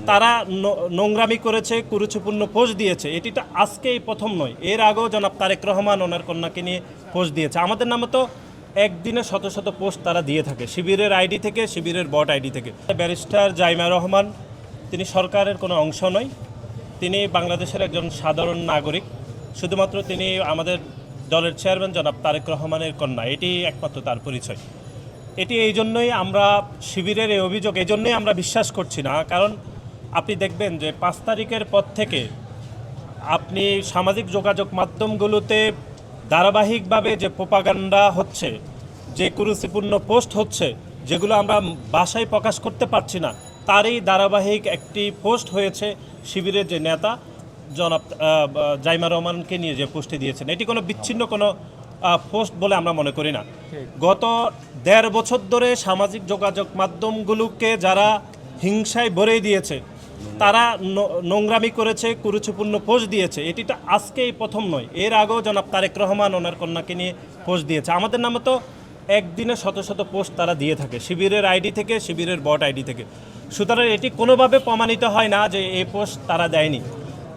তারা নোংরামি করেছে, কুরুচিপূর্ণ পোস্ট দিয়েছে। এটি তো আজকেই প্রথম নয়, এর আগেও জনাব তারেক রহমান ওনার কন্যাকে নিয়ে পোস্ট দিয়েছে। আমাদের নামে তো একদিনে শত শত পোস্ট তারা দিয়ে থাকে, শিবিরের আইডি থেকে, শিবিরের বট আইডি থেকে। ব্যারিস্টার জাইমা রহমান তিনি সরকারের কোনো অংশ নয়, তিনি বাংলাদেশের একজন সাধারণ নাগরিক। শুধুমাত্র তিনি আমাদের দলের চেয়ারম্যান জনাব তারেক রহমানের কন্যা, এটি একমাত্র তার পরিচয়। এটি এই জন্যই আমরা শিবিরের এই অভিযোগ এই জন্যই আমরা বিশ্বাস করছি না, কারণ আপনি দেখবেন যে 5 তারিখের পর থেকে আপনি সামাজিক যোগাযোগ মাধ্যমগুলোতে ধারাবাহিকভাবে যে প্রোপাগান্ডা হচ্ছে, যে কুরুচিপূর্ণ পোস্ট হচ্ছে, যেগুলো আমরা ভাষায় প্রকাশ করতে পারছি না, তারই ধারাবাহিক একটি পোস্ট হয়েছে শিবিরের যে নেতা জনাব জাইমা রহমানকে নিয়ে যে পোস্টটি দিয়েছেন। এটি কোনো বিচ্ছিন্ন কোনো পোস্ট বলে আমরা মনে করি না। গত 1.5 বছর ধরে সামাজিক যোগাযোগ মাধ্যমগুলোকে যারা হিংসায় ভরে দিয়েছে, তারা নোংরামি করেছে, কুরুচিপূর্ণ পোস্ট দিয়েছে। এটি তো আজকেই প্রথম নয়, এর আগেও জনাব তারেক রহমান ওনার কন্যাকে নিয়ে পোস্ট দিয়েছে। আমাদের নামে তো একদিনে শত শত পোস্ট তারা দিয়ে থাকে, শিবিরের আইডি থেকে, শিবিরের বট আইডি থেকে। সুতরাং এটি কোনোভাবে প্রমাণিত হয় না যে এই পোস্ট তারা দেয়নি।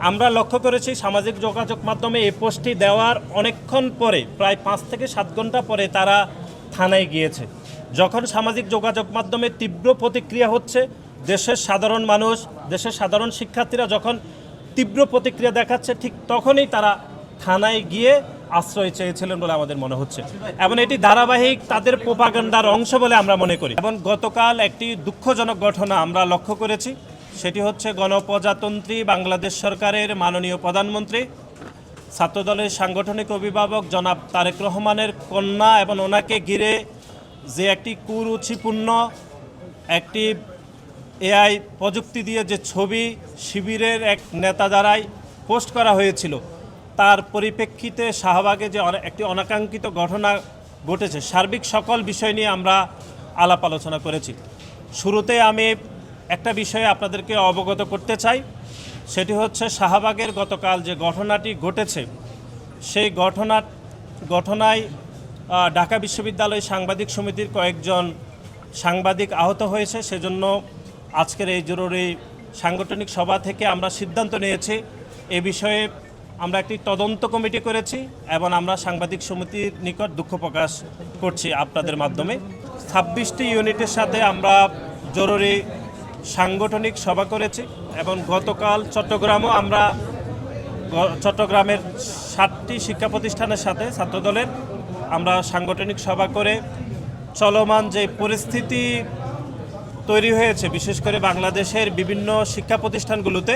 আমরা লক্ষ্য করেছি সামাজিক যোগাযোগ মাধ্যমে এই পোস্টটি দেওয়ার অনেকক্ষণ পরে, প্রায় 5 থেকে 7 ঘন্টা পরে তারা থানায় গিয়েছে। যখন সামাজিক যোগাযোগ মাধ্যমে তীব্র প্রতিক্রিয়া হচ্ছে, দেশের সাধারণ মানুষ, দেশের সাধারণ শিক্ষার্থীরা যখন তীব্র প্রতিক্রিয়া দেখাচ্ছে, ঠিক তখনই তারা থানায় গিয়ে আশ্রয় চেয়েছিলেন বলে আমাদের মনে হচ্ছে, এবং এটি ধারাবাহিক তাদের প্রোপাগান্ডার অংশ বলে আমরা মনে করি। এবং গতকাল একটি দুঃখজনক ঘটনা আমরা লক্ষ্য করেছি, সেটি হচ্ছে গণপ্রজাতন্ত্রী বাংলাদেশ সরকারের মাননীয় প্রধানমন্ত্রী ছাত্রদলের সাংগঠনিক অভিভাবক জনাব তারেক রহমানের কন্যা এবং ওনাকে ঘিরে যে একটি কুরুচিপূর্ণ একটি এআই প্রযুক্তি দিয়ে যে ছবি শিবিরের এক নেতা দ্বারাই পোস্ট করা হয়েছিল, তার পরিপ্রেক্ষিতে শাহবাগে যে একটি অনাকাঙ্ক্ষিত ঘটনা ঘটেছে, সার্বিক সকল বিষয় নিয়ে আমরা আলাপ আলোচনা করেছি। শুরুতে আমি একটা বিষয়ে আপনাদেরকে অবগত করতে চাই, সেটি হচ্ছে শাহবাগের গতকাল যে ঘটনাটি ঘটেছে, সেই ঘটনায় ঢাকা বিশ্ববিদ্যালয় সাংবাদিক সমিতির কয়েকজন সাংবাদিক আহত হয়েছে। সেজন্য আজকের এই জরুরি সাংগঠনিক সভা থেকে আমরা সিদ্ধান্ত নিয়েছি, এ বিষয়ে আমরা একটি তদন্ত কমিটি করেছি এবং আমরা সাংবাদিক সমিতির নিকট দুঃখ প্রকাশ করছি আপনাদের মাধ্যমে। 26টি ইউনিটের সাথে আমরা জরুরি সাংগঠনিক সভা করেছি এবং গতকাল চট্টগ্রামও আমরা চট্টগ্রামের 7টি শিক্ষা প্রতিষ্ঠানের সাথে ছাত্রদলের আমরা সাংগঠনিক সভা করে চলমান যে পরিস্থিতি তৈরি হয়েছে, বিশেষ করে বাংলাদেশের বিভিন্ন শিক্ষা প্রতিষ্ঠানগুলোতে,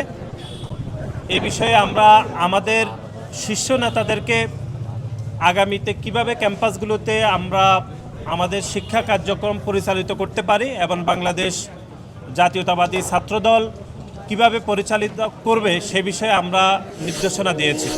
এ বিষয়ে আমরা আমাদের শীর্ষ নেতাদেরকে আগামীতে কিভাবে ক্যাম্পাসগুলোতে আমরা আমাদের শিক্ষা কার্যক্রম পরিচালিত করতে পারি এবং বাংলাদেশ জাতীয়তাবাদী ছাত্রদল কিভাবে পরিচালিত করবে সে বিষয়ে আমরা নির্দেশনা দিয়েছি।